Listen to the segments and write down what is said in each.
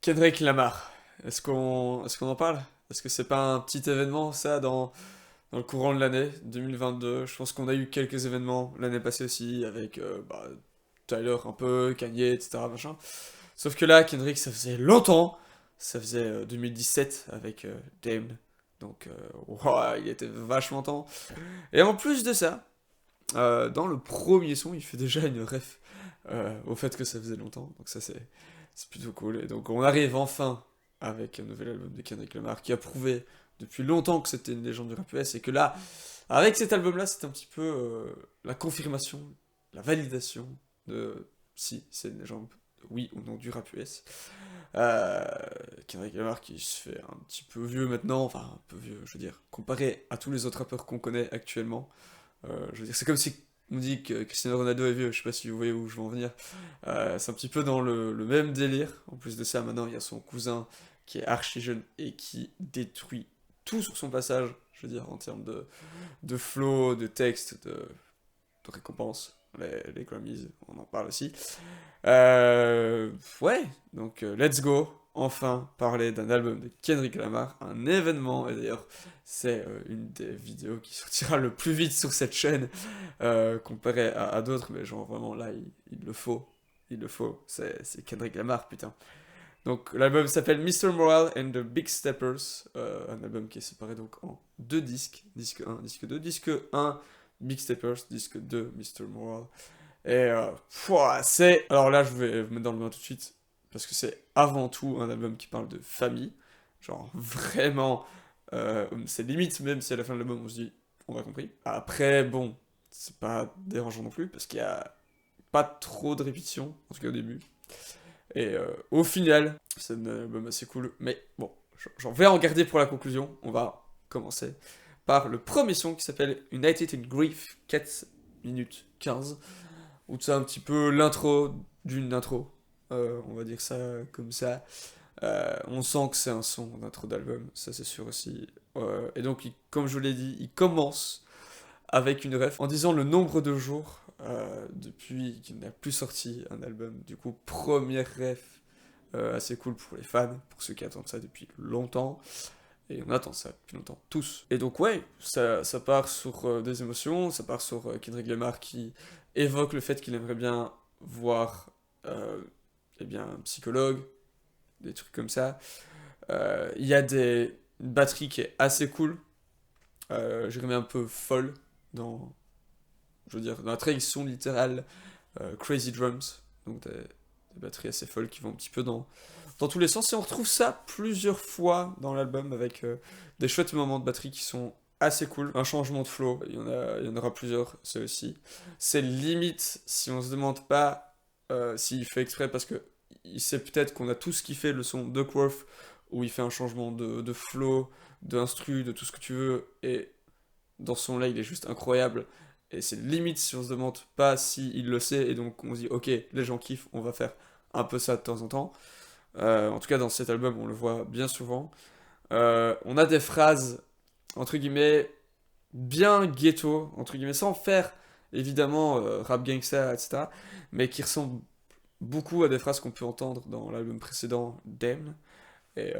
Kendrick Lamar, est-ce qu'on en parle? Est-ce que c'est pas un petit événement ça dans le courant de l'année 2022? Je pense qu'on a eu quelques événements l'année passée aussi avec Tyler un peu, Kanye, etc. Machin. Sauf que là, Kendrick, ça faisait longtemps, ça faisait 2017 avec Dame. Donc, ouah, il était vachement temps. Et en plus de ça, dans le premier son, il fait déjà une ref au fait que ça faisait longtemps. Donc ça, c'est plutôt cool. Et donc on arrive enfin avec un nouvel album de Kendrick Lamar qui a prouvé depuis longtemps que c'était une légende du rap US et que là, avec cet album-là, c'est un petit peu la confirmation, la validation de si c'est une légende, oui ou non, du rap US. Euh, Kendrick Lamar qui se fait un petit peu vieux maintenant, enfin un peu vieux, je veux dire, comparé à tous les autres rappeurs qu'on connaît actuellement. Je veux dire, c'est comme si on dit que Cristiano Ronaldo est vieux, je sais pas si vous voyez où je veux en venir. C'est un petit peu dans le même délire. En plus de ça, maintenant, il y a son cousin qui est archi jeune et qui détruit tout sur son passage, je veux dire, en termes de flow, de texte, de récompense. Les Grammys, on en parle aussi. Euh, ouais, donc let's go. Enfin, parler d'un album de Kendrick Lamar, un événement, et d'ailleurs, c'est une des vidéos qui sortira le plus vite sur cette chaîne, comparé à d'autres, mais genre vraiment là, il le faut. Il le faut. C'est Kendrick Lamar, putain. Donc l'album s'appelle Mr. Morale and the Big Steppers, un album qui est séparé donc en deux disques, disque un, disque 2, disque un, Big Steppers, disque 2, Mr. Morale. Et pouah, c'est... Alors là, je vais vous mettre dans le bain tout de suite, parce que c'est avant tout un album qui parle de famille. Genre vraiment, c'est limite, même si à la fin de l'album on se dit, on a compris. Après, bon, c'est pas dérangeant non plus, parce qu'il y a pas trop de répétitions, en tout cas au début. Et au final, c'est un album assez cool. Mais bon, j'en vais en garder pour la conclusion. On va commencer par le premier son qui s'appelle United in Grief, 4 minutes 15 où c'est un petit peu l'intro d'une intro. On va dire ça comme ça. On sent que c'est un son d'intro d'album, ça c'est sûr aussi. Et donc, comme je vous l'ai dit, il commence avec une ref en disant le nombre de jours depuis qu'il n'a plus sorti un album. Du coup, première ref assez cool pour les fans, pour ceux qui attendent ça depuis longtemps. Et on attend ça depuis longtemps, tous. Et donc ouais, ça part sur des émotions, ça part sur Kendrick Lamar qui évoque le fait qu'il aimerait bien voir eh bien, un psychologue, des trucs comme ça. Il y a une batterie qui est assez cool, je dirais un peu folle, dans, je veux dire, dans la traduction littérale, Crazy Drums, donc des batteries assez folles qui vont un petit peu dans tous les sens. Et on retrouve ça plusieurs fois dans l'album avec des chouettes moments de batterie qui sont assez cool. Un changement de flow, il y en aura plusieurs, c'est aussi. C'est limite si on se demande pas s'il fait exprès parce que il sait peut-être qu'on a tous kiffé le son de Duckworth où il fait un changement de flow, d'instru, de tout ce que tu veux. Et dans ce son-là, il est juste incroyable. Et c'est limite si on se demande pas si il le sait et donc on se dit ok, les gens kiffent, on va faire un peu ça de temps en temps. En tout cas, dans cet album, on le voit bien souvent. On a des phrases, entre guillemets, bien ghetto, entre guillemets, sans faire, évidemment, rap gangsta, etc., mais qui ressemblent beaucoup à des phrases qu'on peut entendre dans l'album précédent, Damn, et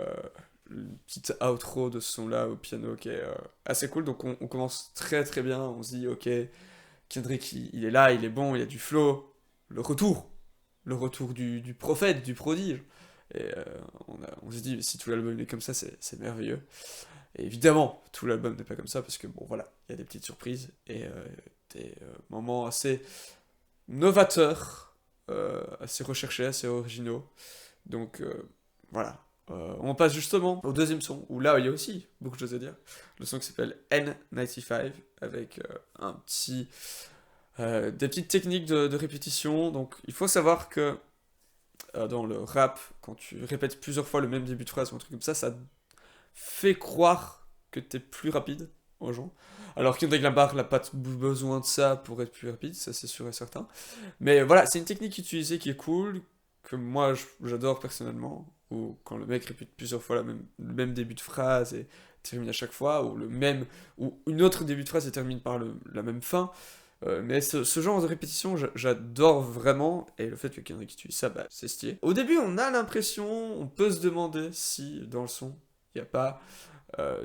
une petite outro de ce son-là au piano qui est assez cool. Donc on commence très très bien, on se dit, ok, Kendrick, il est là, il est bon, il y a du flow, le retour, le retour du prophète, du prodige. Et on se dit, si tout l'album est comme ça, c'est merveilleux. Et évidemment, tout l'album n'est pas comme ça, parce que bon, voilà, il y a des petites surprises et des moments assez novateurs, assez recherchés, assez originaux. Donc voilà. On passe justement au deuxième son, où là, il y a aussi beaucoup de choses à dire. Le son qui s'appelle N95, avec un petit des petites techniques de répétition. Donc, il faut savoir que dans le rap, quand tu répètes plusieurs fois le même début de phrase ou un truc comme ça fait croire que t'es plus rapide aux gens. Alors qu'Hendrik Lamar n'a pas besoin de ça pour être plus rapide, ça c'est sûr et certain. Mais voilà, c'est une technique utilisée qui est cool, que moi j'adore personnellement, ou quand le mec répète plusieurs fois le même début de phrase et termine à chaque fois, ou une autre début de phrase et termine par la même fin. Mais ce genre de répétition, j'adore vraiment, et le fait que Kendrick utilise ça, bah, c'est stylé. Au début, on a l'impression, on peut se demander si dans le son, il n'y a pas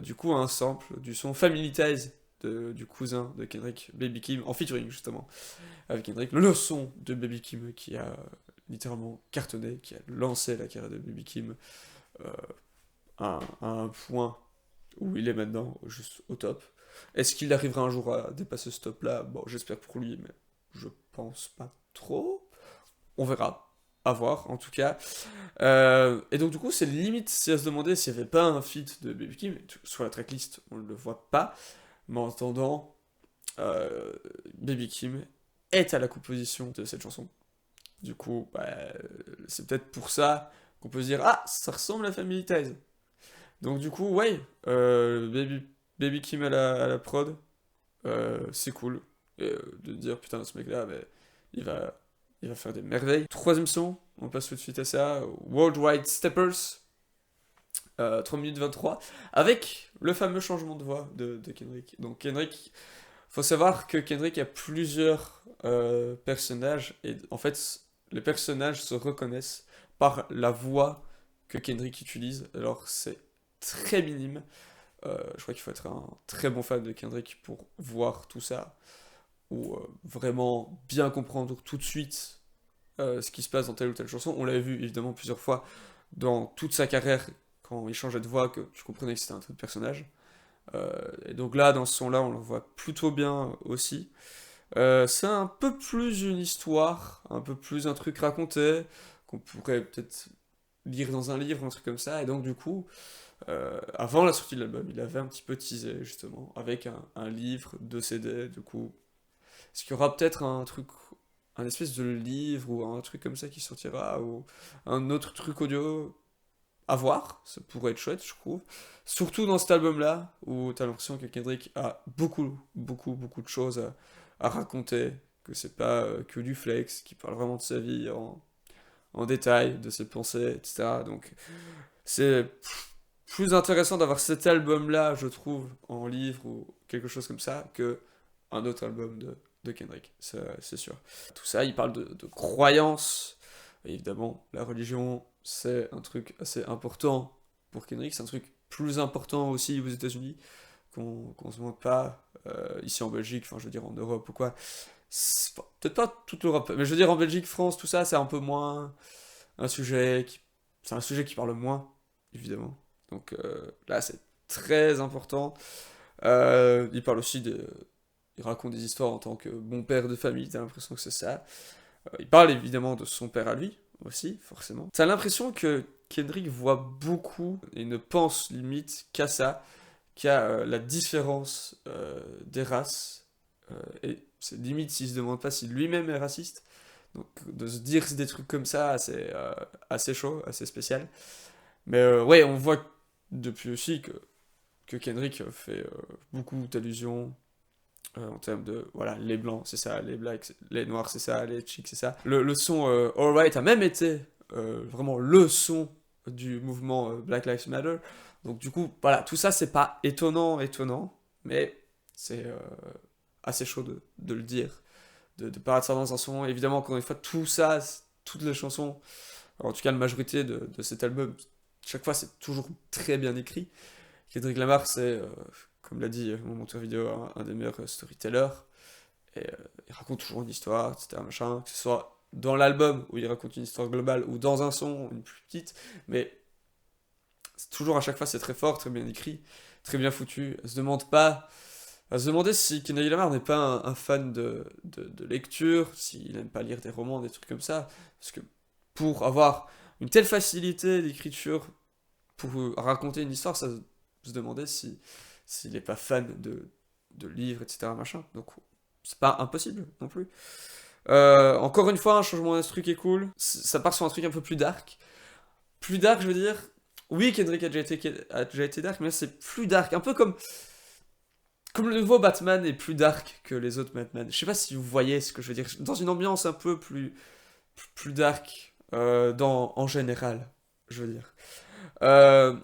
du coup un sample du son Family Ties du cousin de Kendrick, Baby Kim, en featuring justement avec Kendrick, le son de Baby Kim qui a littéralement cartonné, qui a lancé la carrière de Baby Kim euh, à un point où il est maintenant juste au top. Est-ce qu'il arrivera un jour à dépasser ce top-là? Bon, j'espère pour lui, mais je pense pas trop. On verra. À voir, en tout cas. Et donc, du coup, c'est limite si à se demander s'il n'y avait pas un feat de Baby Kim. Sur la tracklist, on ne le voit pas. Mais en attendant, Baby Kim est à la composition de cette chanson. Du coup, bah, c'est peut-être pour ça qu'on peut se dire ah, ça ressemble à Family Ties. Donc du coup, ouais, Baby Kim à la prod, c'est cool. Et de dire putain, ce mec-là, bah, il va, il va faire des merveilles. Troisième son, on passe tout de suite à ça, Worldwide Steppers, 3 minutes 23, avec le fameux changement de voix de Kendrick. Donc Kendrick, faut savoir que Kendrick a plusieurs personnages, et en fait, les personnages se reconnaissent par la voix que Kendrick utilise. Alors c'est très minime. Je crois qu'il faut être un très bon fan de Kendrick pour voir tout ça, ou vraiment bien comprendre tout de suite ce qui se passe dans telle ou telle chanson. On l'avait vu évidemment plusieurs fois dans toute sa carrière, quand il changeait de voix, que tu comprenais que c'était un autre personnage. Et donc là, dans ce son-là, on le voit plutôt bien aussi. C'est un peu plus une histoire, un peu plus un truc raconté, qu'on pourrait peut-être lire dans un livre, un truc comme ça. Et donc du coup, avant la sortie de l'album, il avait un petit peu teasé justement, avec un livre, 2 CD, du coup. Est-ce qu'il y aura peut-être un truc, un espèce de livre ou un truc comme ça qui sortira, ou un autre truc audio à voir, ça pourrait être chouette, je trouve. Surtout dans cet album-là, où t'as l'impression que Kendrick a beaucoup de choses à raconter, que c'est pas que du flex, qui parle vraiment de sa vie en détail, de ses pensées, etc. Donc c'est plus intéressant d'avoir cet album-là, je trouve, en livre ou quelque chose comme ça, que un autre album de Kendrick, c'est sûr. Tout ça, il parle de croyances. Et évidemment, la religion, c'est un truc assez important pour Kendrick. C'est un truc plus important aussi aux États-Unis, qu'on se moque pas ici en Belgique, enfin je veux dire en Europe ou quoi. Peut-être pas toute l'Europe, mais je veux dire en Belgique, France, tout ça, c'est un peu moins un sujet qui. C'est un sujet qui parle moins, évidemment. Donc là, c'est très important. Il parle aussi de. Il raconte des histoires en tant que bon père de famille, t'as l'impression que c'est ça. Il parle évidemment de son père à lui, aussi, forcément. T'as l'impression que Kendrick voit beaucoup et ne pense limite qu'à ça, qu'à la différence des races. Et c'est limite s'il se demande pas si lui-même est raciste. Donc de se dire des trucs comme ça, c'est assez chaud, assez spécial. Mais ouais, on voit depuis aussi que Kendrick fait beaucoup d'allusions en termes de, voilà, les blancs, c'est ça, les blacks, les noirs, c'est ça, les chicks, c'est ça. Le son Alright a même été vraiment le son du mouvement Black Lives Matter. Donc du coup, voilà, tout ça, c'est pas étonnant, mais c'est assez chaud de le dire, de parler de ça dans un son. Évidemment, encore une fois, tout ça, toutes les chansons, en tout cas la majorité de cet album, chaque fois, c'est toujours très bien écrit. Kendrick Lamar, c'est, comme l'a dit mon monteur vidéo, un des meilleurs storytellers. Et il raconte toujours une histoire, etc. Machin, que ce soit dans l'album où il raconte une histoire globale ou dans un son, une plus petite. Mais toujours à chaque fois, c'est très fort, très bien écrit, très bien foutu. Elle se demande pas. À se demander si Kendrick Lamar n'est pas un fan de lecture, s'il n'aime pas lire des romans, des trucs comme ça. Parce que pour avoir une telle facilité d'écriture, pour raconter une histoire, ça se demandait s'il n'est pas fan de livres, etc. Machin. Donc c'est pas impossible non plus. Encore une fois, un changement d'instru qui est cool. Ça part sur un truc un peu plus dark. Plus dark, je veux dire. Oui, Kendrick a déjà été dark, mais là c'est plus dark. Un peu comme le nouveau Batman est plus dark que les autres Batman. Je sais pas si vous voyez ce que je veux dire. Dans une ambiance un peu plus dark en général, je veux dire. Euh,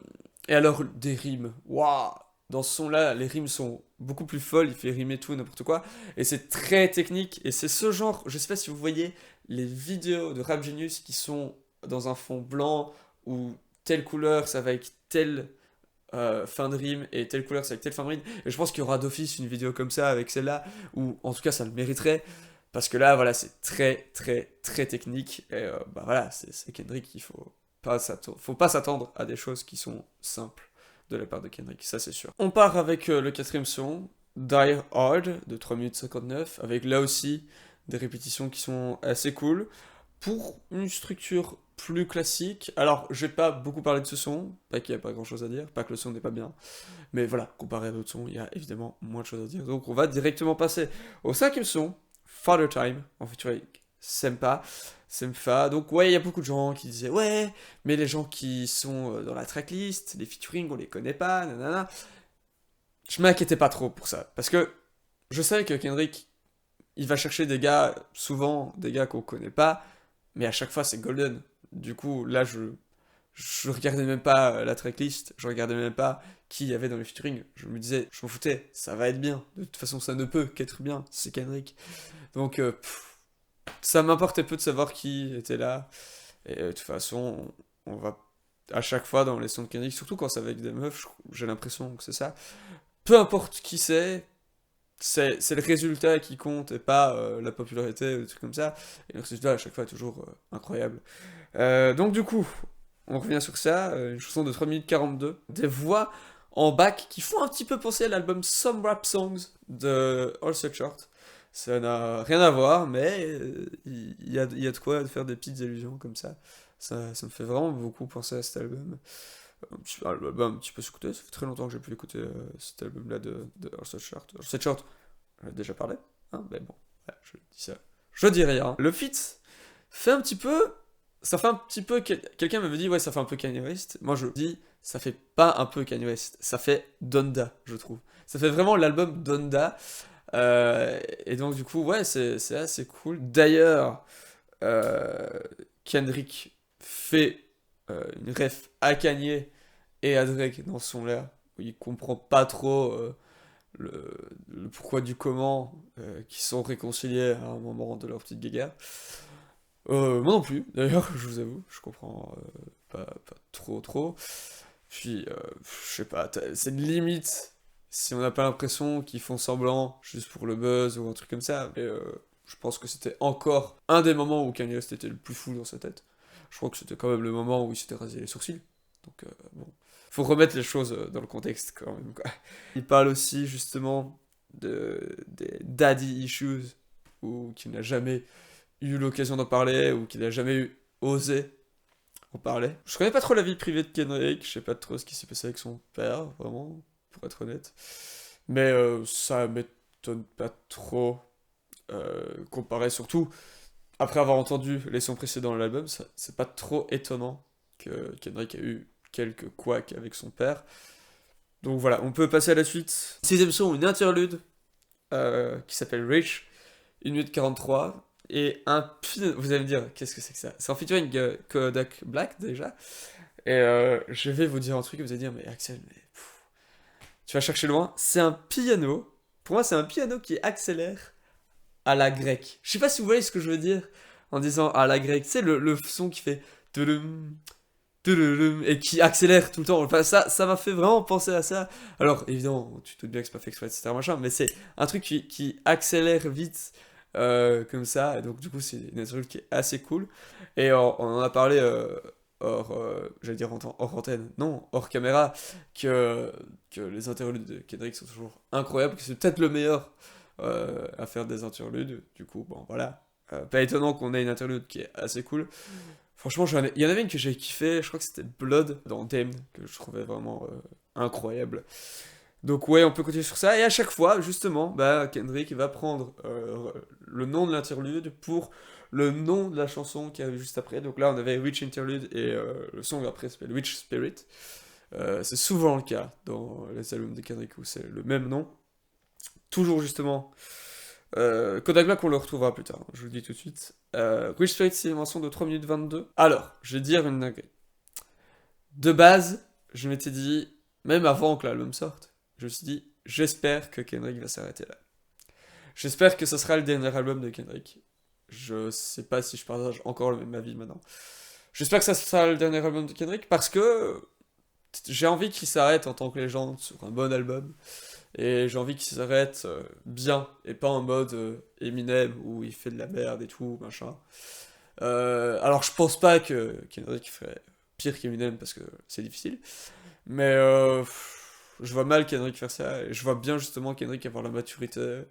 et alors, des rimes. Waouh! dans ce son-là, les rimes sont beaucoup plus folles, il fait rimer tout et n'importe quoi, et c'est très technique, et c'est ce genre, je sais pas si vous voyez les vidéos de Rap Genius qui sont dans un fond blanc, ou telle couleur, ça va avec telle fin de rime, et telle couleur, ça va avec telle fin de rime, et je pense qu'il y aura d'office une vidéo comme ça, avec celle-là, ou en tout cas ça le mériterait, parce que là, voilà, c'est très, très, très technique, et bah voilà, c'est Kendrick, faut pas s'attendre à des choses qui sont simples de la part de Kendrick, ça c'est sûr. On part avec le quatrième son, Die Hard, de 3 minutes 59, avec là aussi des répétitions qui sont assez cool, pour une structure plus classique. Alors, je vais pas beaucoup parler de ce son, pas qu'il n'y a pas grand chose à dire, pas que le son n'est pas bien, mais voilà, comparé à d'autres sons, il y a évidemment moins de choses à dire, donc on va directement passer au cinquième son, Father Time, en featuring Sempa. Sempa, donc ouais, il y a beaucoup de gens qui disaient ouais, mais les gens qui sont dans la tracklist, les featuring, on les connaît pas, nanana. Je m'inquiétais pas trop pour ça, parce que je savais que Kendrick, il va chercher des gars, souvent des gars qu'on connaît pas, mais à chaque fois c'est golden. Du coup, là, je regardais même pas la tracklist, je regardais même pas qui y avait dans les featuring. Je me disais, je m'en foutais, ça va être bien. De toute façon, ça ne peut qu'être bien, c'est Kendrick. Donc, ça m'importait peu de savoir qui était là. Et de toute façon, on va à chaque fois dans les sons de Kendrick, surtout quand c'est avec des meufs, j'ai l'impression que c'est ça. Peu importe qui c'est le résultat qui compte et pas la popularité ou des trucs comme ça. Et le résultat à chaque fois est toujours incroyable. Donc du coup, on revient sur ça, une chanson de 3 minutes 42, des voix en back qui font un petit peu penser à l'album Some Rap Songs de All Set Short. Ça n'a rien à voir, mais il y a de quoi faire des petites allusions comme ça. Ça me fait vraiment beaucoup penser à cet album. Un petit peu sous-côté, ça fait très longtemps que j'ai pu écouter cet album-là de All Set Short. All Set Short, j'en ai déjà parlé, hein, mais bon, ouais, je dis ça. Je dis rien. Le feat fait un petit peu ça fait un petit peu. Quelqu'un m'avait dit, ouais, ça fait un peu Kanye West. Moi, je dis, ça fait pas un peu Kanye West. Ça fait Donda, je trouve. Ça fait vraiment l'album Donda. Et donc, du coup, ouais, c'est assez cool. D'ailleurs, euh, Kendrick fait une ref à Kanye et à Drake dans son là. Où il comprend pas trop le, le pourquoi du comment qui sont réconciliés à un moment de leur petite guéguerre. Moi non plus, d'ailleurs, je vous avoue, je comprends pas trop. Puis, je sais pas, c'est une limite si on n'a pas l'impression qu'ils font semblant juste pour le buzz ou un truc comme ça. Mais je pense que c'était encore un des moments où Kanye West était le plus fou dans sa tête. Je crois que c'était quand même le moment où il s'était rasé les sourcils. Donc, bon, faut remettre les choses dans le contexte quand même, quoi. Il parle aussi justement des daddy issues, ou qu'il n'a jamais eu l'occasion d'en parler ou qu'il a jamais eu osé en parler. Je connais pas trop la vie privée de Kendrick, je sais pas trop ce qui s'est passé avec son père, vraiment, pour être honnête. Mais ça m'étonne pas trop, comparé surtout, après avoir entendu les sons précédents de l'album, c'est pas trop étonnant que Kendrick a eu quelques couacs avec son père. Donc voilà, on peut passer à la suite. Sixième son, une interlude qui s'appelle Rich, 1 minute 43. Et vous allez me dire, qu'est-ce que c'est que ça? C'est en featuring Kodak Black déjà. Et je vais vous dire un truc et vous allez dire, mais Axel, mais, tu vas chercher loin. C'est un piano. Pour moi, c'est un piano qui accélère à la grecque. Je sais pas si vous voyez ce que je veux dire en disant à la grecque. Tu sais, le son qui fait tudum, tudum, et qui accélère tout le temps. Enfin, ça m'a fait vraiment penser à ça. Alors, évidemment, tu te doutes bien que c'est pas fait exprès, etc. Machin, mais c'est un truc qui accélère vite comme ça. Et donc, du coup, c'est une interlude qui est assez cool. Et on en a parlé hors, j'allais dire hors antenne, non, hors caméra, que les interludes de Kendrick sont toujours incroyables, que c'est peut-être le meilleur à faire des interludes. Du coup, bon, voilà. Pas étonnant qu'on ait une interlude qui est assez cool. Franchement, il y en avait une que j'ai kiffé, je crois que c'était Blood dans Damned, que je trouvais vraiment incroyable. Donc ouais, on peut continuer sur ça, et à chaque fois, justement, bah, Kendrick va prendre le nom de l'interlude pour le nom de la chanson qui arrive juste après. Donc là, on avait Witch Interlude, et le son après s'appelle Witch Spirit. C'est souvent le cas dans les albums de Kendrick où c'est le même nom. Toujours justement Kodak Black, on le retrouvera plus tard, hein, je vous le dis tout de suite. Witch Spirit, c'est une mention de 3 minutes 22. Alors, je vais dire une dinguerie. De base, je m'étais dit, même avant que l'album sorte, je me suis dit, j'espère que Kendrick va s'arrêter là. J'espère que ce sera le dernier album de Kendrick. Je sais pas si je partage encore le même avis maintenant. J'espère que ça sera le dernier album de Kendrick parce que j'ai envie qu'il s'arrête en tant que légende sur un bon album. Et j'ai envie qu'il s'arrête bien et pas en mode Eminem où il fait de la merde et tout, machin. Alors je pense pas que Kendrick ferait pire qu'Eminem parce que c'est difficile. Mais je vois mal Kendrick faire ça. Et je vois bien justement Kendrick avoir la maturité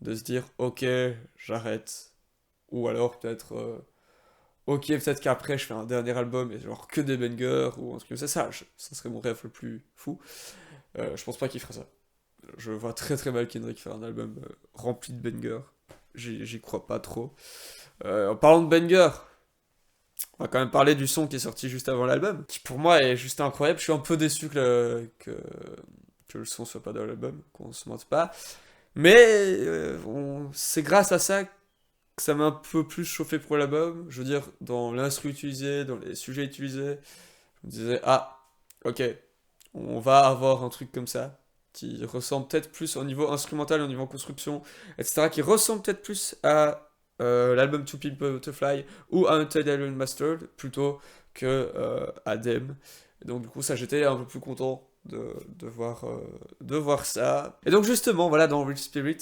de se dire ok, j'arrête. Ou alors peut-être ok, peut-être qu'après je fais un dernier album et genre que des bangers ou un truc comme ça. Ça serait mon rêve le plus fou. Je pense pas qu'il ferait ça. Je vois très très mal Kendrick faire un album rempli de bangers. J'y crois pas trop. En parlant de bangers, on va quand même parler du son qui est sorti juste avant l'album, qui pour moi est juste incroyable. Je suis un peu déçu que le son soit pas dans l'album, qu'on se mente pas. Mais c'est grâce à ça que ça m'a un peu plus chauffé pour l'album. Je veux dire, dans l'instru utilisé, dans les sujets utilisés, je me disais, ah, ok, on va avoir un truc comme ça, qui ressemble peut-être plus au niveau instrumental, au niveau construction, etc., qui ressemble peut-être plus à l'album To Pimp to Fly ou à Untitled Unmastered, plutôt que à Dem. Et donc du coup, ça, j'étais un peu plus content de voir ça. Et donc justement, voilà, dans Real Spirit,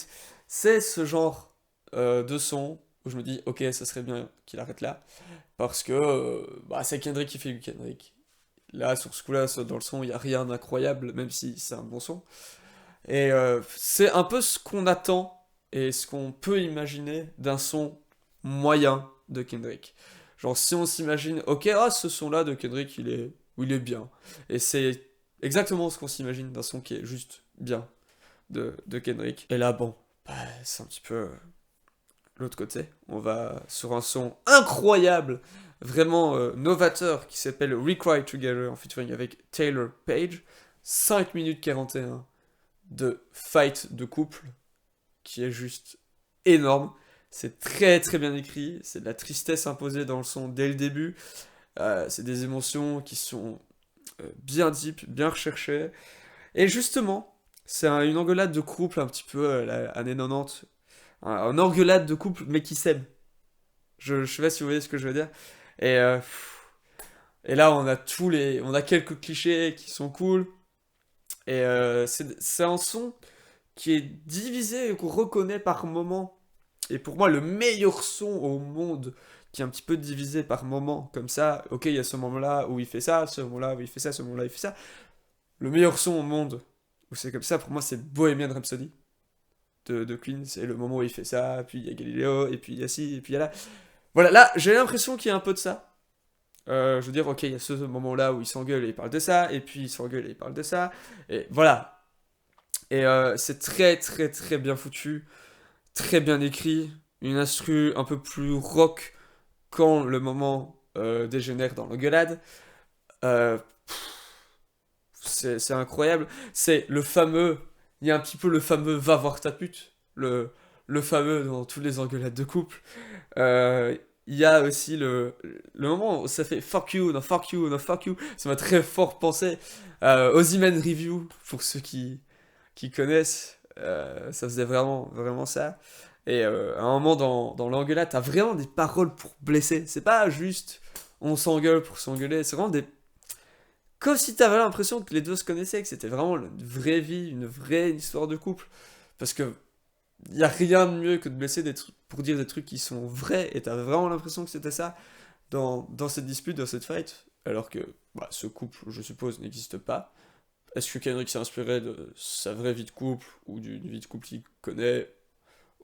c'est ce genre de son où je me dis, ok, ça serait bien qu'il arrête là, parce que bah, c'est Kendrick qui fait du Kendrick. Là, sur ce coup-là, dans le son, il n'y a rien d'incroyable, même si c'est un bon son. Et c'est un peu ce qu'on attend et ce qu'on peut imaginer d'un son moyen de Kendrick. Genre, si on s'imagine, ok, ah, ce son-là de Kendrick, il est bien. Et c'est exactement ce qu'on s'imagine d'un son qui est juste bien de Kendrick. Et là, bon, bah, c'est un petit peu l'autre côté. On va sur un son incroyable, vraiment novateur, qui s'appelle Recry Together en featuring avec Taylor Page. 5 minutes 41 de fight de couple qui est juste énorme. C'est très très bien écrit, c'est de la tristesse imposée dans le son dès le début. C'est des émotions qui sont bien deep, bien recherchées. Et justement, c'est une engueulade de couple un petit peu l'année 90. Un engueulade de couple mais qui s'aime. Je sais pas si vous voyez ce que je veux dire. Et, et là, on a quelques clichés qui sont cool. Et c'est un son qui est divisé et qu'on reconnaît par moment. Et pour moi, le meilleur son au monde, qui est un petit peu divisé par moment, comme ça, ok, il y a ce moment-là où il fait ça, ce moment-là où il fait ça, ce moment-là où il fait ça. Le meilleur son au monde, où c'est comme ça, pour moi, c'est Bohemian Rhapsody de Queen. C'est le moment où il fait ça, puis il y a Galileo, et puis il y a ci, et puis il y a là. Voilà, là, j'ai l'impression qu'il y a un peu de ça. Je veux dire, ok, il y a ce moment-là où il s'engueule et il parle de ça, et puis il s'engueule et il parle de ça, et voilà. Et c'est très très très bien foutu, très bien écrit, une instru un peu plus rock quand le moment dégénère dans l'engueulade. Euh, c'est incroyable. C'est le fameux, il y a un petit peu le fameux va voir ta pute, le fameux dans tous les engueulades de couple. Euh, il y a aussi le moment où ça fait fuck you, non fuck you, non fuck you. Ça m'a très fort pensé aux Ozyman Review, pour ceux qui connaissent. Ça faisait vraiment, vraiment ça. Et à un moment dans l'engueulade, t'as vraiment des paroles pour blesser. C'est pas juste on s'engueule pour s'engueuler. C'est vraiment des. Comme si t'avais l'impression que les deux se connaissaient, que c'était vraiment une vraie vie, une vraie histoire de couple. Parce que y a rien de mieux que de blesser pour dire des trucs qui sont vrais, et t'as vraiment l'impression que c'était ça dans cette dispute, dans cette fight, alors que bah, ce couple, je suppose, n'existe pas. Est-ce que Kendrick s'est inspiré de sa vraie vie de couple, ou d'une vie de couple qu'il connaît?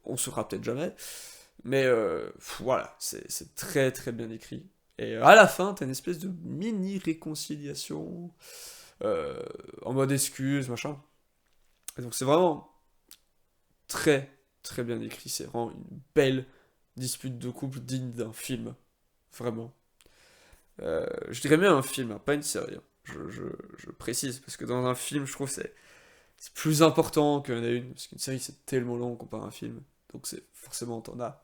On saura peut-être jamais. Mais voilà, c'est très très bien écrit. Et à la fin, t'as une espèce de mini-réconciliation, en mode excuse, machin. Et donc c'est vraiment très très bien écrit. C'est vraiment une belle dispute de couple digne d'un film. Vraiment. Je dirais même un film, hein, pas une série. Hein. Je précise, parce que dans un film, je trouve que c'est plus important qu'il y en a une. Parce qu'une série, c'est tellement long comparé à un film. Donc c'est forcément, t'en as.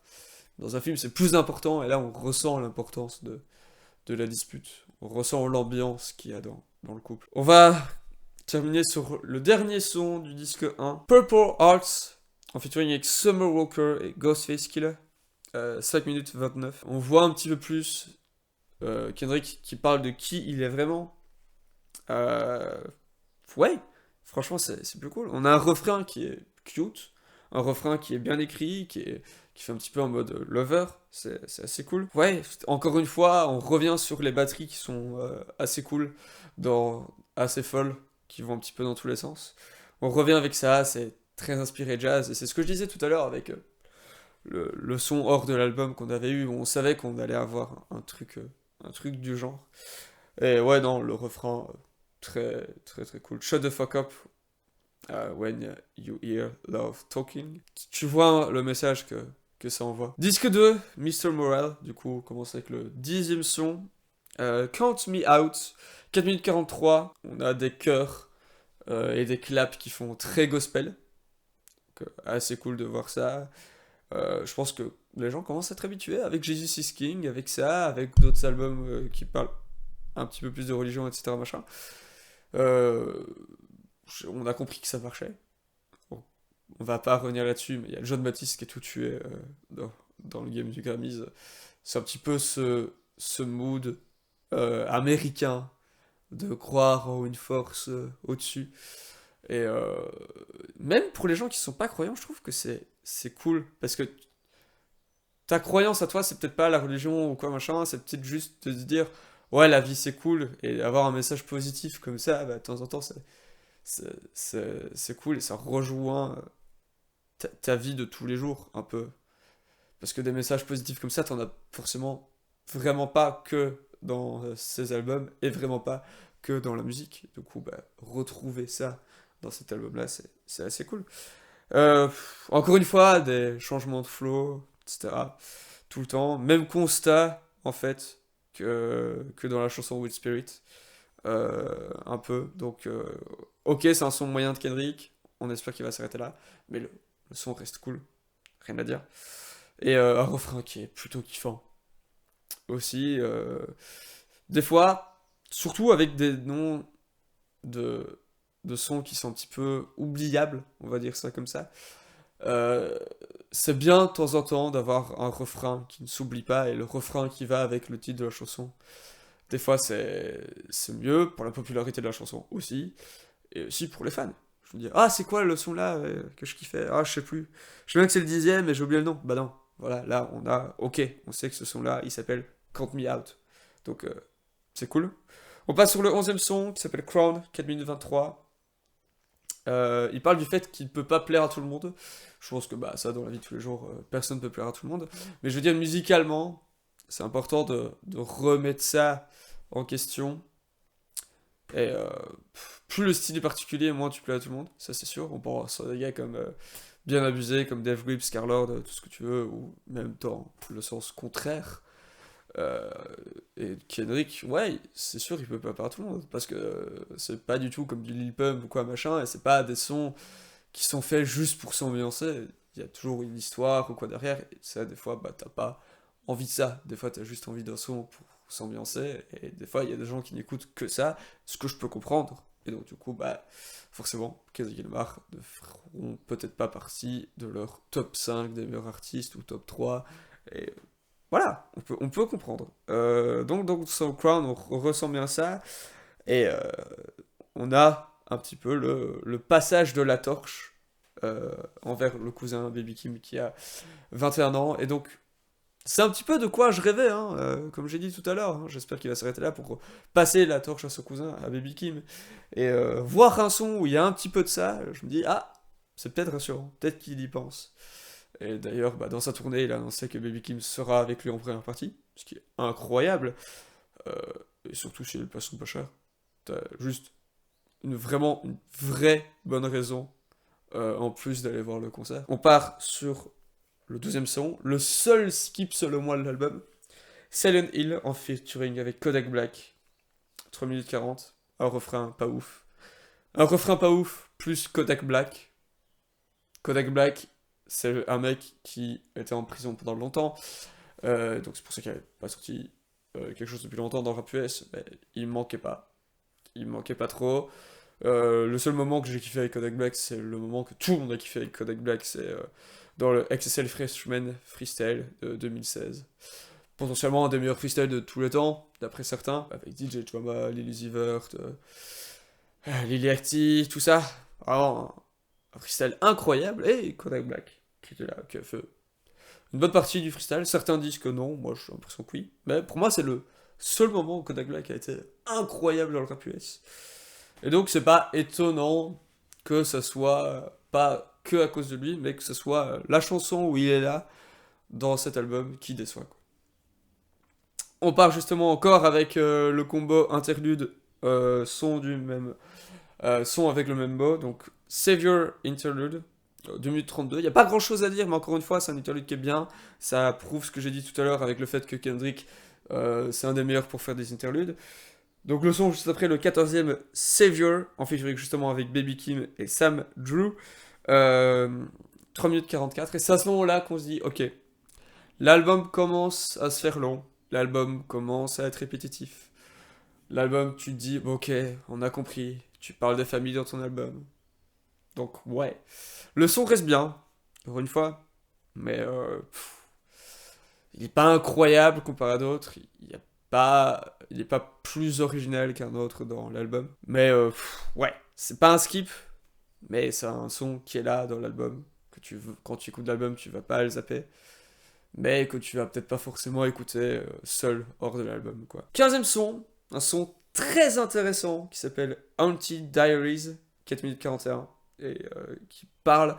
Dans un film, c'est plus important, et là, on ressent l'importance de la dispute. On ressent l'ambiance qu'il y a dans le couple. On va Terminé sur le dernier son du disque 1, Purple Hearts, en featuring avec Summer Walker et Ghostface Killah. 5 minutes 29. On voit un petit peu plus Kendrick qui parle de qui il est vraiment. Euh, ouais, franchement, c'est plus cool. On a un refrain qui est cute, un refrain qui est bien écrit, qui fait un petit peu en mode lover, c'est assez cool. Ouais, encore une fois, on revient sur les batteries qui sont assez cool, assez folles, qui vont un petit peu dans tous les sens. On revient avec ça, c'est très inspiré jazz, et c'est ce que je disais tout à l'heure avec le son hors de l'album qu'on avait eu, où on savait qu'on allait avoir un truc du genre. Et ouais, non, le refrain, très, très, très cool. Shut the fuck up when you hear love talking. Tu vois le message que ça envoie. Disque 2, Mr. Morale, du coup, on commence avec le 10e son. Count Me Out, 4 minutes 43. On a des chœurs et des claps qui font très gospel. Donc, assez cool de voir ça. Je pense que les gens commencent à être habitués avec Jesus is King, avec ça, avec d'autres albums qui parlent un petit peu plus de religion, etc. Machin. Euh, on a compris que ça marchait. Bon, on va pas revenir là-dessus, mais il y a John Baptiste qui est tout tué dans le game du Grammys. C'est un petit peu ce mood américain de croire en une force au-dessus. Et même pour les gens qui sont pas croyants, je trouve que c'est cool. Parce que ta croyance à toi, c'est peut-être pas la religion ou quoi machin, c'est peut-être juste de se dire, ouais, la vie c'est cool, et avoir un message positif comme ça, bah, de temps en temps, c'est cool, et ça rejoint ta vie de tous les jours, un peu. Parce que des messages positifs comme ça, t'en as forcément vraiment pas que dans ces albums, et vraiment pas que dans la musique. Du coup, bah, retrouver ça dans cet album-là, c'est assez cool. Encore une fois, des changements de flow, etc. Tout le temps. Même constat, en fait, que dans la chanson With Spirit. Un peu. Donc, ok, c'est un son moyen de Kendrick. On espère qu'il va s'arrêter là. Mais le son reste cool. Rien à dire. Et un refrain qui est plutôt kiffant. Aussi. Des fois, surtout avec des noms de, de sons qui sont un petit peu oubliables, on va dire ça comme ça. Euh, c'est bien de temps en temps d'avoir un refrain qui ne s'oublie pas et le refrain qui va avec le titre de la chanson. Des fois, c'est mieux pour la popularité de la chanson aussi, et aussi pour les fans. Je me dis, ah, c'est quoi le son là que je kiffais? Ah, je sais plus. Je sais bien que c'est le 10e, mais j'ai oublié le nom. Bah non, voilà, là, ok, on sait que ce son là, il s'appelle Count Me Out. Donc, c'est cool. On passe sur le 11e son qui s'appelle Crown, 4 minutes 23. Il parle du fait qu'il ne peut pas plaire à tout le monde. Je pense que bah, ça, dans la vie de tous les jours, personne ne peut plaire à tout le monde. Mais je veux dire, musicalement, c'est important de remettre ça en question. Et plus le style est particulier, moins tu plais à tout le monde, ça c'est sûr. On peut avoir sur des gars comme bien abusés, comme Dave Grips, Scarlord, tout ce que tu veux, ou même dans le sens contraire. Euh, et Kendrick, ouais, c'est sûr, il peut pas plaire à tout le monde, parce que c'est pas du tout comme du Lil Pump ou quoi machin, et c'est pas des sons qui sont faits juste pour s'ambiancer. Il y a toujours une histoire ou quoi derrière, et ça, des fois, bah, t'as pas envie de ça. Des fois, t'as juste envie d'un son pour s'ambiancer, et des fois, il y a des gens qui n'écoutent que ça, ce que je peux comprendre. Et donc, du coup, bah, forcément, Kendrick Lamar ne feront peut-être pas partie de leur top 5 des meilleurs artistes ou top 3. Et voilà, on peut comprendre. Donc sur Crown, on ressent bien ça. Et on a un petit peu le passage de la torche envers le cousin Baby Kim qui a 21 ans. Et donc, c'est un petit peu de quoi je rêvais, hein, comme j'ai dit tout à l'heure. Hein. J'espère qu'il va s'arrêter là pour passer la torche à son cousin, à Baby Kim. Et voir un son où il y a un petit peu de ça, je me dis, ah, c'est peut-être rassurant, peut-être qu'il y pense. Et d'ailleurs, bah, dans sa tournée, il a annoncé que Baby Kim sera avec lui en première partie, ce qui est incroyable. Euh, et surtout si les places sont pas chères. T'as juste vraiment une vraie bonne raison en plus d'aller voir le concert. On part sur le 12e son, le seul skip selon moi de l'album. Silent Hill en featuring avec Kodak Black. 3 minutes 40. Un refrain pas ouf. Un refrain pas ouf plus Kodak Black. Kodak Black, c'est un mec qui était en prison pendant longtemps. Donc c'est pour ça qu'il n'avait pas sorti quelque chose depuis longtemps dans le rap US. Mais il me manquait pas. Il me manquait pas trop. Le seul moment que j'ai kiffé avec Kodak Black, c'est le moment que tout le monde a kiffé avec Kodak Black, c'est dans le XSL Freshman Freestyle de 2016. Potentiellement un des meilleurs freestyles de tous les temps, d'après certains, avec DJ Drama, Lil Uzi Vert, Lil Yachty, tout ça. Vraiment un freestyle incroyable, et Kodak Black, qui était là, qui a fait une bonne partie du freestyle. Certains disent que non, moi j'ai l'impression que oui. Mais pour moi, c'est le seul moment où Kodak Black a été incroyable dans le rap US. Et donc, c'est pas étonnant que ça soit pas que à cause de lui, mais que ce soit la chanson où il est là, dans cet album, qui déçoit, quoi. On part justement encore avec le combo interlude son avec le même mot, donc Savior Interlude, 2 minutes 32. Il n'y a pas grand chose à dire, mais encore une fois, c'est un interlude qui est bien. Ça prouve ce que j'ai dit tout à l'heure avec le fait que Kendrick, c'est un des meilleurs pour faire des interludes. Donc le son juste après, le 14e Savior, en featuring justement avec Baby Kim et Sam Drew, 3 minutes 44. Et c'est à ce moment-là qu'on se dit, ok, l'album commence à se faire long, l'album commence à être répétitif. L'album, tu te dis, bon, ok, on a compris, tu parles des familles dans ton album. Donc ouais. Le son reste bien, encore une fois, mais il est pas incroyable comparé à d'autres. Il est pas plus original qu'un autre dans l'album. Mais ouais, c'est pas un skip, mais c'est un son qui est là dans l'album. Quand tu écoutes l'album, tu vas pas le zapper. Mais que tu vas peut-être pas forcément écouter seul hors de l'album, quoi. 15e son, un son très intéressant qui s'appelle Auntie Diaries, 4 minutes 41, et qui parle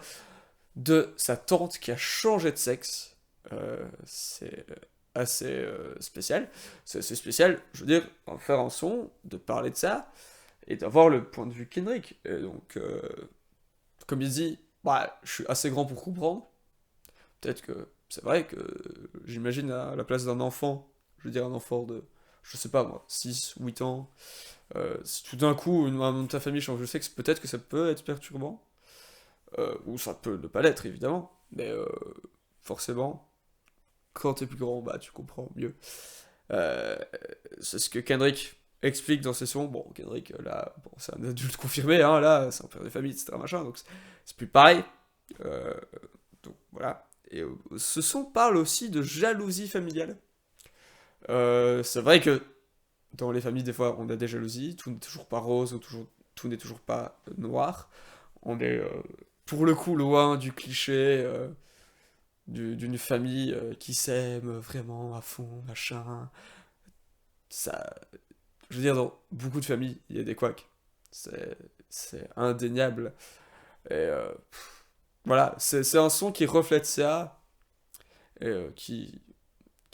de sa tante qui a changé de sexe. C'est assez spécial. C'est assez spécial, je veux dire, en faire un son, de parler de ça, et d'avoir le point de vue Kendrick. Et donc, comme il dit, bah, je suis assez grand pour comprendre. Peut-être que c'est vrai que j'imagine à la place d'un enfant, je veux dire un enfant de, je sais pas moi, 6, 8 ans, si tout d'un coup un membre de ta famille change de sexe, peut-être que ça peut être perturbant. Ou ça peut ne pas l'être évidemment, mais forcément, quand t'es plus grand, bah tu comprends mieux. Euh, c'est ce que Kendrick explique dans ses sons. Bon, Kendrick, là, bon, c'est un adulte confirmé, hein, là, c'est un père de famille, etc. Machin, donc c'est plus pareil. Euh, donc voilà. Et ce son parle aussi de jalousie familiale. C'est vrai que dans les familles, des fois, on a des jalousies, tout n'est toujours pas rose, ou tout n'est toujours pas noir. On est, pour le coup, loin du cliché d'une famille qui s'aime vraiment à fond, machin. Ça, je veux dire, dans beaucoup de familles, il y a des couacs. C'est indéniable. Et voilà, c'est un son qui reflète ça, et qui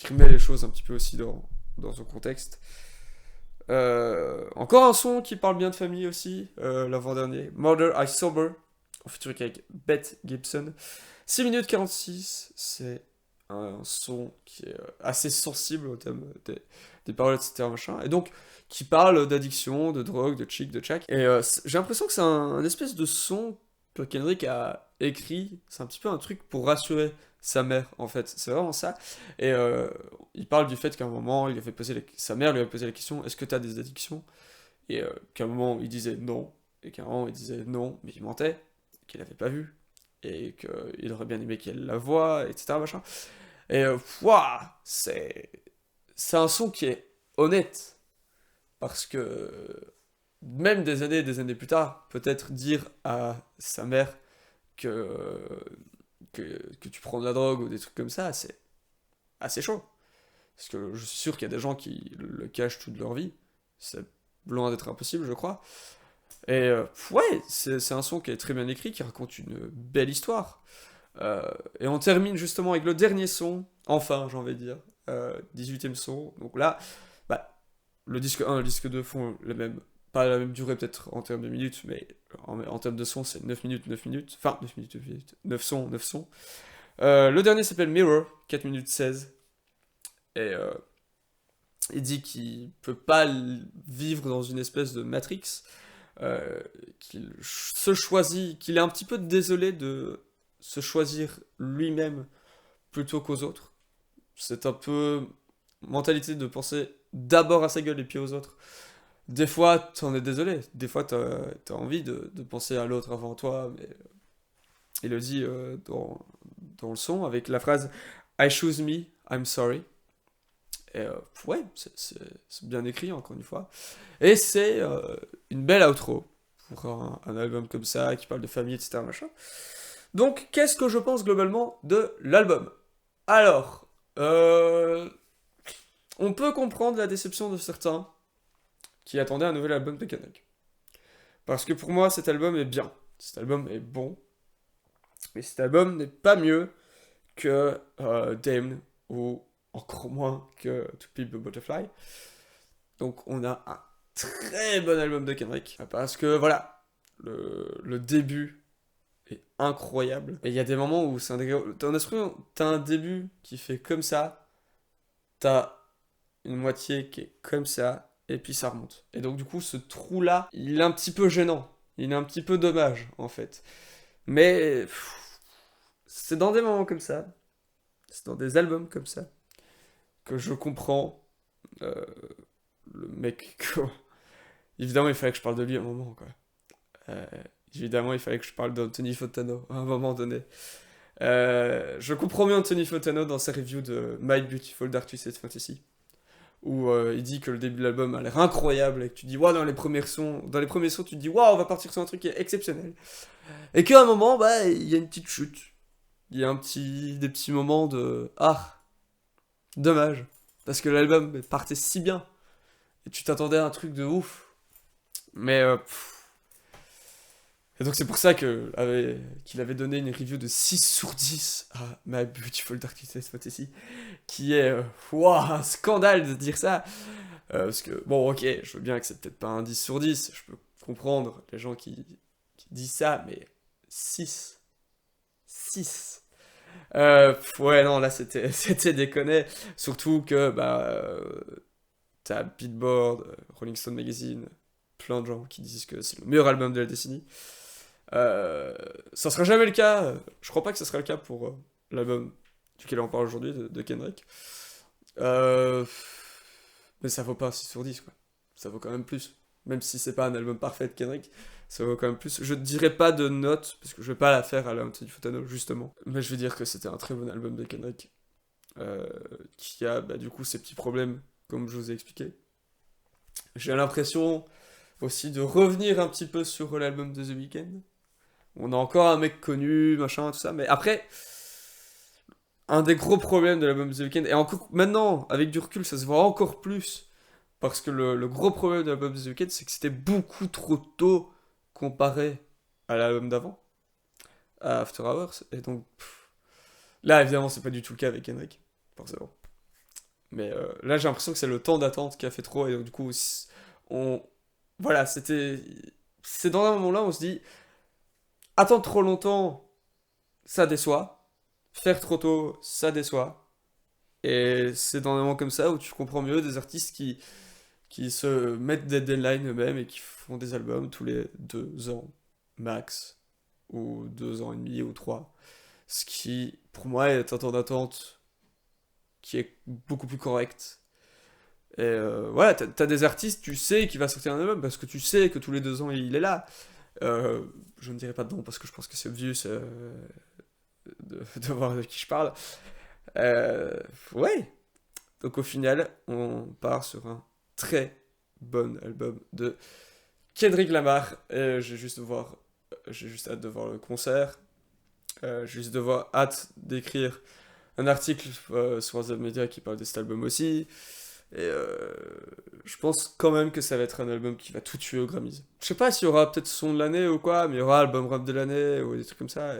remet les choses un petit peu aussi dans son contexte. Encore un son qui parle bien de famille aussi, l'avant-dernier, Mother I Sober, en featuring avec Beth Gibson. 6 minutes 46, c'est un son qui est assez sensible au thème des paroles, etc. Machin, et donc qui parle d'addiction, de drogue, de chic, de tchac. Et j'ai l'impression que c'est un espèce de son que Kendrick a écrit, c'est un petit peu un truc pour rassurer sa mère, en fait. C'est vraiment ça. Et il parle du fait qu'à un moment, sa mère lui avait posé la question, est-ce que tu as des addictions? Et qu'à un moment, il disait non. Et qu'à un moment, il disait non, mais il mentait, qu'il n'avait pas vu. Et qu'il aurait bien aimé qu'elle la voie, etc. Machin. Et ouah, c'est un son qui est honnête. Parce que même des années plus tard, peut-être dire à sa mère que, que tu prends de la drogue ou des trucs comme ça, c'est assez chaud. Parce que je suis sûr qu'il y a des gens qui le cachent toute leur vie. C'est loin d'être impossible, je crois. Et ouais, c'est un son qui est très bien écrit, qui raconte une belle histoire. Et on termine justement avec le dernier son, enfin, j'ai envie de dire, 18e son. Donc là, bah, le disque 1 et le disque 2 font pas la même durée peut-être en termes de minutes, mais en termes de son, c'est 9 minutes, 9 minutes. Enfin, 9 minutes, 9 minutes. 9 sons, 9 sons. Le dernier s'appelle Mirror, 4 minutes 16. Et il dit qu'il peut pas vivre dans une espèce de Matrix, qu'il se choisit, qu'il est un petit peu désolé de se choisir lui-même plutôt qu'aux autres. C'est un peu mentalité de penser d'abord à sa gueule et puis aux autres. Des fois, t'en es désolé. Des fois, t'as envie de penser à l'autre avant toi. Mais il le dit dans le son avec la phrase I choose me, I'm sorry. Et ouais, c'est bien écrit, encore une fois. Et c'est une belle outro pour un album comme ça, qui parle de famille, etc. Machin. Donc, qu'est-ce que je pense globalement de l'album? Alors, on peut comprendre la déception de certains qui attendaient un nouvel album de Kendrick. Parce que pour moi, cet album est bien. Cet album est bon. Mais cet album n'est pas mieux que Damned ou encore moins que To Pimp a Butterfly. Donc on a un très bon album de Kendrick. Parce que voilà, le début est incroyable. Et il y a des moments où c'est un délire. T'as un début qui fait comme ça, t'as une moitié qui est comme ça, et puis ça remonte. Et donc du coup, ce trou-là, il est un petit peu gênant. Il est un petit peu dommage, en fait. Mais c'est dans des moments comme ça, c'est dans des albums comme ça, que je comprends euh, le mec. Évidemment, il fallait que je parle de lui à un moment, quoi. Euh, Évidemment, il fallait que je parle d'Anthony Fotano à un moment donné. Je comprends mieux Anthony Fotano dans sa review de My Beautiful Dark Twisted Fantasy, où il dit que le début de l'album a l'air incroyable et que tu dis, waouh, dans les premiers sons, tu te dis, waouh, on va partir sur un truc qui est exceptionnel. Et qu'à un moment, bah, il y a une petite chute. Il y a des petits moments de, ah, dommage. Parce que l'album partait si bien. Et tu t'attendais à un truc de ouf. Mais, et donc c'est pour ça qu'il avait donné une review de 6 sur 10 à My Beautiful Dark Twisted Fantasy, qui est, un scandale de dire ça. Parce que, bon, ok, je veux bien que c'est peut-être pas un 10 sur 10, je peux comprendre les gens qui disent ça, mais 6. 6. Ouais, non, là, c'était déconné. Surtout que, bah, t'as Beatboard, Rolling Stone Magazine, plein de gens qui disent que c'est le meilleur album de la décennie. Ça sera jamais le cas. Je crois pas que ce sera le cas pour l'album duquel on parle aujourd'hui, de Kendrick. Euh, mais ça vaut pas 6 sur 10, quoi. Ça vaut quand même plus. Même si c'est pas un album parfait de Kendrick, ça vaut quand même plus. Je ne dirais pas de note, parce que je vais pas la faire à l'Anthony Fotano, justement. Mais je vais dire que c'était un très bon album de Kendrick. euh, qui a, bah, du coup, ses petits problèmes, comme je vous ai expliqué. J'ai l'impression aussi de revenir un petit peu sur l'album de The Weeknd. On a encore un mec connu, machin, tout ça. Mais après, un des gros problèmes de l'album de The Weeknd, et encore maintenant, avec du recul, ça se voit encore plus. Parce que le gros problème de l'album de The Weeknd, c'est que c'était beaucoup trop tôt comparé à l'album d'avant, à After Hours. Et donc, là, évidemment, c'est pas du tout le cas avec Kendrick, forcément. Mais là, j'ai l'impression que c'est le temps d'attente qui a fait trop. Et donc, du coup, on. Voilà, c'était. C'est dans un moment-là où on se dit, attendre trop longtemps, ça déçoit. Faire trop tôt, ça déçoit. Et c'est dans un moment comme ça où tu comprends mieux des artistes qui se mettent des deadlines eux-mêmes et qui font des albums tous les 2 ans max, ou 2 ans et demi, ou trois. Ce qui, pour moi, est un temps d'attente qui est beaucoup plus correct. Et voilà, t'as des artistes, tu sais qu'il va sortir un album parce que tu sais que tous les 2 ans il est là. Je ne dirai pas de nom parce que je pense que c'est obvious de voir de qui je parle. Euh, ouais, donc au final, on part sur un très bon album de Kendrick Lamar. Et j'ai juste hâte de voir le concert. J'ai juste hâte d'écrire un article sur The Media qui parle de cet album aussi. Et je pense quand même que ça va être un album qui va tout tuer aux Grammys. Je sais pas s'il y aura peut-être son de l'année ou quoi, mais il y aura album rap de l'année ou des trucs comme ça.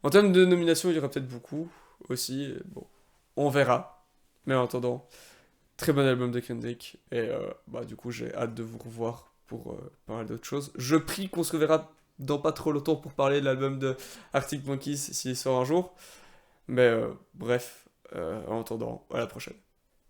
En termes de nomination, il y aura peut-être beaucoup aussi. Et bon, on verra. Mais en attendant, très bon album de Kendrick. Et bah, du coup, j'ai hâte de vous revoir pour parler d'autres choses. Je prie qu'on se reverra dans pas trop longtemps pour parler de l'album de Arctic Monkeys s'il sort un jour. Mais bref, en attendant, à la prochaine.